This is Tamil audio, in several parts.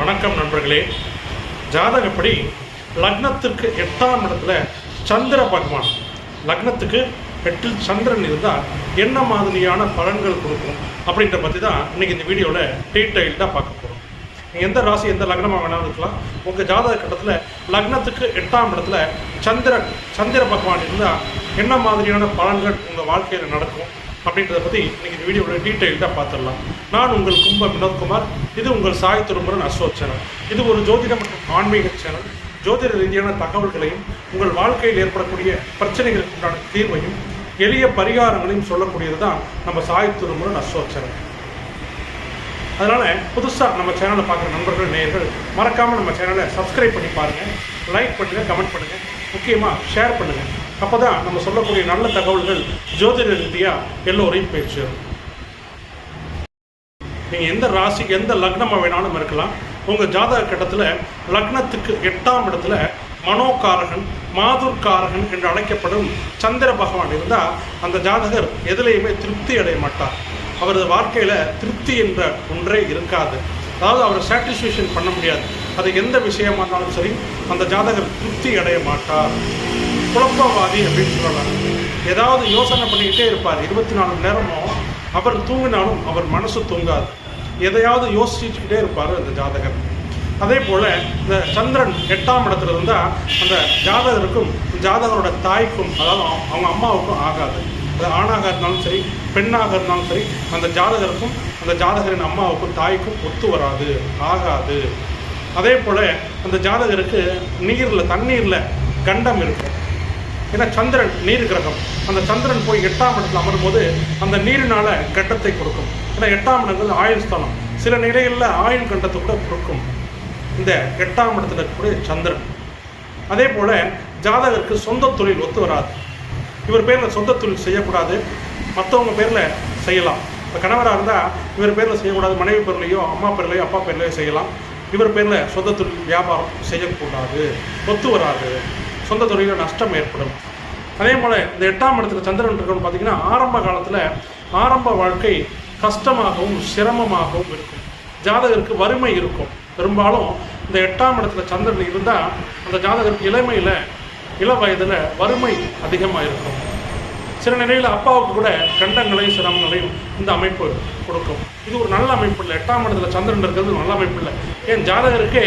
வணக்கம் நண்பர்களே. ஜாதகப்படி லக்னத்துக்கு 8ஆம் இடத்துல சந்திர பகவான், லக்னத்துக்கு 8இல் சந்திரன் இருந்தால் என்ன மாதிரியான பலன்கள் கொடுக்கும் அப்படின்ற பற்றி தான் இன்றைக்கி இந்த வீடியோவில் டீட்டெயில்டாக பார்க்க போகிறோம். நீங்கள் எந்த ராசி எந்த லக்னமாக வேணாலும் இருக்கலாம். உங்கள் ஜாதக கட்டத்தில் லக்னத்துக்கு 8ஆம் இடத்துல சந்திர பகவான் இருந்தால் என்ன மாதிரியான பலன்கள் உங்கள் வாழ்க்கையில் நடக்கும் அப்படின்றத பற்றி இன்றைக்கி இந்த வீடியோவில் டீட்டெயில்டாக பார்த்துடலாம். நான் உங்கள் கும்ப வினோத்குமார். இது உங்கள் சாய் திருமுருகன் அஸ்ட்ரோ சேனல். இது ஒரு ஜோதிட மற்றும் ஆன்மீக சேனல். ஜோதிட ரீதியான தகவல்களையும் உங்கள் வாழ்க்கையில் ஏற்படக்கூடிய பிரச்சனைகளுக்கு உண்டான தீர்வையும் எளிய பரிகாரங்களையும் சொல்லக்கூடியது தான் நம்ம சாய் திருமுருகன் அஸ்ட்ரோ சேனல். அதனால் புதுசாக நம்ம சேனலை பார்க்குற நண்பர்கள் நேயர்கள் மறக்காமல் நம்ம சேனலை சப்ஸ்கிரைப் பண்ணி பாருங்கள், லைக் பண்ணுங்கள், கமெண்ட் பண்ணுங்கள், முக்கியமாக ஷேர் பண்ணுங்கள். அப்போ தான் நம்ம சொல்லக்கூடிய நல்ல தகவல்கள் ஜோதிட ரீதியாக எல்லோரையும் போய் சேரும். நீங்கள் எந்த ராசி எந்த லக்னமாக வேணாலும் இருக்கலாம். உங்கள் ஜாதக கட்டத்தில் லக்னத்துக்கு 8ஆம் இடத்துல மனோகாரகன், மாதுர்காரகன் என்று அழைக்கப்படும் சந்திர பகவான் இருந்தால் அந்த ஜாதகர் எதிலையுமே திருப்தி அடைய மாட்டார். அவரது வாழ்க்கையில் திருப்தி என்ற ஒன்றே இருக்காது. அதாவது அவர் சாட்டிஸ்ஃபேக்ஷன் பண்ண முடியாது. அது எந்த விஷயமா இருந்தாலும் சரி, அந்த ஜாதகர் திருப்தி அடைய மாட்டார். குழப்பவாதி அப்படின்னு சொல்லலாம். ஏதாவது யோசனை பண்ணிக்கிட்டே இருப்பார். 24 மணி நேரமும் அவர் தூங்கினாலும் அவர் மனசு தூங்காது. எதையாவது யோசிச்சுக்கிட்டே இருப்பார் அந்த ஜாதகர். அதே போல் இந்த சந்திரன் 8ஆம் இடத்துல இருந்தால் அந்த ஜாதகருக்கும் ஜாதகரோட தாய்க்கும், அதாவது அவங்க அம்மாவுக்கும் ஆகாது. அது ஆணாக இருந்தாலும் சரி, பெண்ணாக இருந்தாலும் சரி, அந்த ஜாதகருக்கும் அந்த ஜாதகரின் அம்மாவுக்கும் தாய்க்கும் ஒத்து வராது, ஆகாது. அதே போல் அந்த ஜாதகருக்கு தண்ணீரில் கண்டம் இருக்கும். ஏன்னா சந்திரன் நீர் கிரகம். அந்த சந்திரன் போய் 8ஆம் இடத்துல அமரும்போது அந்த நீரினால கண்டத்தை கொடுக்கும். ஏன்னா 8ஆம் இடங்கிறது ஆயுள் ஸ்தானம். சில நிலைகளில் ஆயுள் கண்டத்தை கூட கொடுக்கும் இந்த 8ஆம் இடத்துல இருக்கக்கூடிய சந்திரன். அதே போல் ஜாதகருக்கு சொந்த தொழில் ஒத்து வராது. இவர் பேரில் சொந்த தொழில் செய்யக்கூடாது, மற்றவங்க பேரில் செய்யலாம். இப்போ கணவராக இருந்தால் இவர் பேரில் செய்யக்கூடாது, மனைவி பேர்லையோ அம்மா பேர்லையோ அப்பா பேர்லையோ செய்யலாம். இவர் பேரில் சொந்த தொழில் வியாபாரம் செய்யக்கூடாது, ஒத்து வராது. சொந்த தொழிலில் நஷ்டம் ஏற்படும். அதே போல் இந்த 8ஆம் இடத்துல சந்திரன் இருக்கணும்னு பார்த்தீங்கன்னா ஆரம்ப காலத்தில் ஆரம்ப வாழ்க்கை கஷ்டமாகவும் சிரமமாகவும் இருக்கும். ஜாதகருக்கு வறுமை இருக்கும். பெரும்பாலும் இந்த 8ஆம் இடத்துல சந்திரன் இருந்தால் அந்த ஜாதகருக்கு இள வயதில் வறுமை அதிகமாக இருக்கும். சில நிலையில் அப்பாவுக்கு கூட கண்டங்களையும் சிரமங்களையும் இந்த அமைப்பு கொடுக்கும். இது ஒரு நல்ல அமைப்பு இல்லை. 8ஆம் இடத்துல சந்திரன் இருக்கிறது நல்ல அமைப்பு இல்லை. ஏன் ஜாதகருக்கே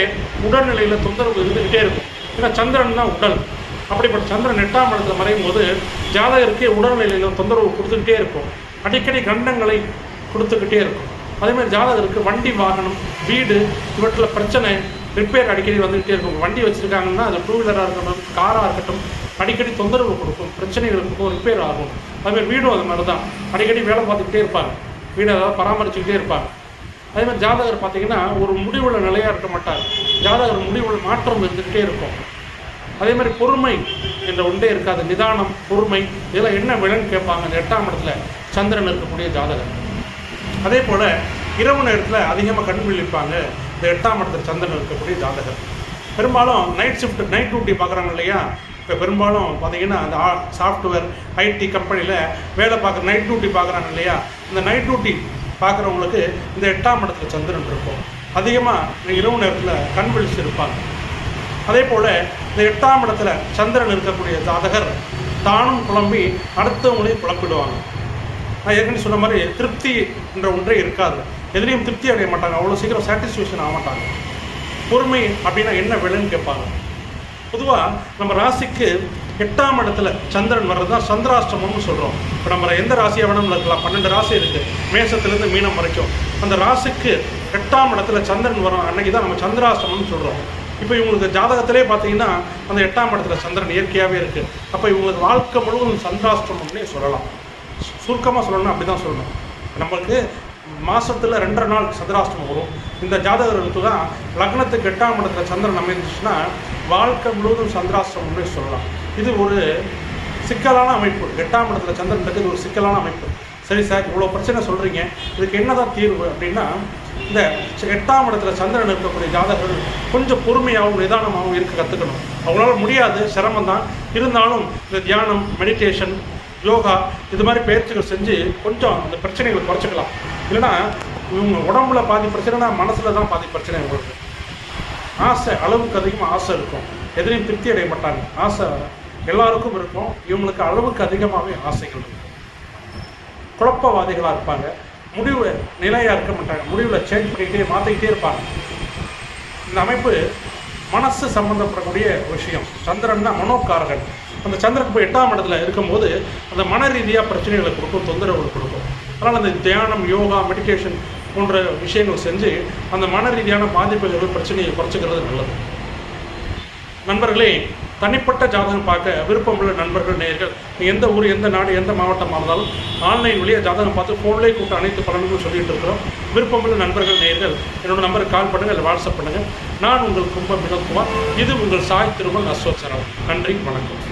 உடல்நிலையில் தொந்தரவு இருந்துக்கிட்டே இருக்கும். ஏன்னா சந்திரன் தான் உடல். அப்படிப்பட்ட சந்திரன் 8ஆம் இடத்துல மறையும் போது ஜாதகருக்கே உடல்நிலையில் தொந்தரவு கொடுத்துக்கிட்டே இருக்கும். அடிக்கடி கண்டங்களை கொடுத்துக்கிட்டே இருக்கும். அதேமாதிரி ஜாதகருக்கு வண்டி, வாகனம், வீடு இவற்றில் பிரச்சனை, ரிப்பேர் அடிக்கடி வந்துக்கிட்டே இருக்கும். வண்டி வச்சுருக்காங்கன்னா அது 2 வீலராக இருக்கட்டும், காராக இருக்கட்டும், அடிக்கடி தொந்தரவு கொடுக்கும், பிரச்சனைகள் இருக்கும், ரிப்பேர் ஆகும். அதுமாதிரி வீடும் அது மாதிரி தான். அடிக்கடி வேலை பார்த்துக்கிட்டே இருப்பாங்க, வீடை ஏதாவது பராமரிச்சுக்கிட்டே இருப்பாங்க. அதேமாதிரி ஜாதகர் பார்த்திங்கன்னா ஒரு முடிவுள்ள நிலையாக இருக்க மாட்டார். ஜாதகர் முடிவுள்ள மாற்றம் இருந்துக்கிட்டே இருக்கும். அதே மாதிரி பொறுமை என்ற ஒன்றே இருக்காது. நிதானம், பொறுமை, இதெல்லாம் என்ன விலன்னு கேட்பாங்க இந்த 8ஆம் இடத்துல சந்திரன் இருக்கக்கூடிய ஜாதகர். அதே போல் இரவு நேரத்தில் அதிகமாக கண் விழிப்பாங்க இந்த 8ஆம் இடத்துல சந்திரன் இருக்கக்கூடிய ஜாதகர். பெரும்பாலும் நைட் டியூட்டி பார்க்குறாங்க இல்லையா. இப்போ பெரும்பாலும் பார்த்தீங்கன்னா அந்த சாஃப்ட்வேர் ஐடி கம்பெனியில் வேலை பார்க்குற நைட் டியூட்டி பார்க்குறாங்க இல்லையா. இந்த நைட் டியூட்டி பார்க்குறவங்களுக்கு இந்த 8ஆம் இடத்துல சந்திரன் இருக்கும். அதிகமாக இரவு நேரத்தில் கண் விழிச்சு இருப்பாங்க. அதே போல் இந்த 8ஆம் இடத்துல சந்திரன் இருக்கக்கூடிய ஜாதகர் தானும் குழம்பி அடுத்தவங்களையும் குழப்பிடுவாங்க. நான் ஏற்கனவே சொன்ன மாதிரி திருப்தி என்ற ஒன்றே இருக்காது. எதிலையும் திருப்தி அடைய மாட்டாங்க, அவ்வளோ சீக்கிரம் சாட்டிஸ்ஃபேக்ஷன் ஆக மாட்டாங்க. பொறுமை அப்படின்னா என்ன விலைன்னு கேட்பாங்க. பொதுவாக நம்ம ராசிக்கு 8ஆம் இடத்துல சந்திரன் வர்றது தான் சந்திராஷ்டமம்னு சொல்கிறோம். இப்போ நம்ம எந்த ராசியாக வேணும்னு இருக்கலாம். 12 ராசி இருக்குது, மேசத்துலேருந்து மீனம் வரைக்கும். அந்த ராசிக்கு 8ஆம் இடத்துல சந்திரன் வரும் அன்னைக்கு தான் நம்ம சந்திராஷ்டமம்னு சொல்கிறோம். இப்போ இவங்களுக்கு ஜாதகத்திலே பார்த்தீங்கன்னா அந்த 8ஆம் இடத்துல சந்திரன் இயற்கையாகவே இருக்குது. அப்போ இவங்களுக்கு வாழ்க்கை முழுவதும் சந்திராஷ்டமம்னே சொல்லலாம். சுருக்கமாக சொல்லணும்னா அப்படி தான் சொல்லணும். நம்மளுக்கு மாதத்தில் 2 நாள் சந்திராஷ்டமம் வரும். இந்த ஜாதகர்களுக்கு தான் லக்னத்துக்கு 8ஆம் இடத்துல சந்திரன் அமைந்துச்சுன்னா வாழ்க்கை முழுவதும் சந்திராஷ்டமம்னே சொல்லலாம். இது ஒரு சிக்கலான அமைப்பு. 8ஆம் இடத்துல சந்திரன் இருக்கிறது ஒரு சிக்கலான அமைப்பு. சரி சார், இவ்வளோ பிரச்சனை சொல்கிறீங்க, இதுக்கு என்ன தான் தீர்வு அப்படின்னா, இந்த 8ஆம் இடத்துல சந்திரன் இருக்கக்கூடிய ஜாதகர்கள் கொஞ்சம் பொறுமையாகவும் நிதானமாகவும் இருக்க கற்றுக்கணும். அவங்களால முடியாது, சிரமம் தான். இருந்தாலும் இந்த தியானம், மெடிடேஷன், யோகா இது மாதிரி பயிற்சிகள் செஞ்சு கொஞ்சம் அந்த பிரச்சனைகளை குறைச்சிக்கலாம். இல்லைன்னா இவங்க உடம்புல பாதி பிரச்சனைனா மனசில் தான் பாதி பிரச்சனை உங்களுக்கு. ஆசை, அளவுக்கு அதிகமாக ஆசை இருக்கும், எதிரையும் திருப்தி அடைய மாட்டாங்க. ஆசை எல்லாருக்கும் இருக்கும், இவங்களுக்கு அளவுக்கு அதிகமாகவே ஆசைகள் இருக்கும். குழப்பவாதிகளாக இருப்பாங்க, முடிவு நிலையாக இருக்க மாட்டாங்க, முடிவில் சேஞ்ச் பண்ணிக்கிட்டே மாற்றிக்கிட்டே இருப்பாங்க. இந்த அமைப்பு மனசு சம்பந்தப்படக்கூடிய விஷயம். சந்திரன் தான் மனோகாரகன். அந்த சந்திரன் போய் 8ஆம் இடத்துல இருக்கும்போது அந்த மன ரீதியாக பிரச்சனைகளை கொடுக்கும், தொந்தரவுகள் கொடுக்கும். அதனால் அந்த தியானம், யோகா, மெடிடேஷன் போன்ற விஷயங்கள் செஞ்சு அந்த மன ரீதியான பாதிப்புகள், பிரச்சனையை குறைச்சிக்கிறது நல்லது. நண்பர்களே, தனிப்பட்ட ஜாதகம் பார்க்க விருப்பமுள்ள நண்பர்கள், நேயர்கள், எந்த ஊர், எந்த நாடு, எந்த மாவட்டமாக இருந்தாலும் ஆன்லைன் வழியாக ஜாதகம் பார்த்து ஃபோன்லேயே கூப்பிட்டு அனைத்து பலன்களும் சொல்லிட்டு இருக்கிறோம். விருப்பமுள்ள நண்பர்கள், நேயர்கள் என்னோட நம்பருக்கு கால் பண்ணுங்கள், இல்லை வாட்ஸ்அப் பண்ணுங்கள். நான் உங்கள் கும்ப வினோத்குமார். இது உங்கள் சாய் திருமல் அஸ்வத் சரவணன். நன்றி, வணக்கம்.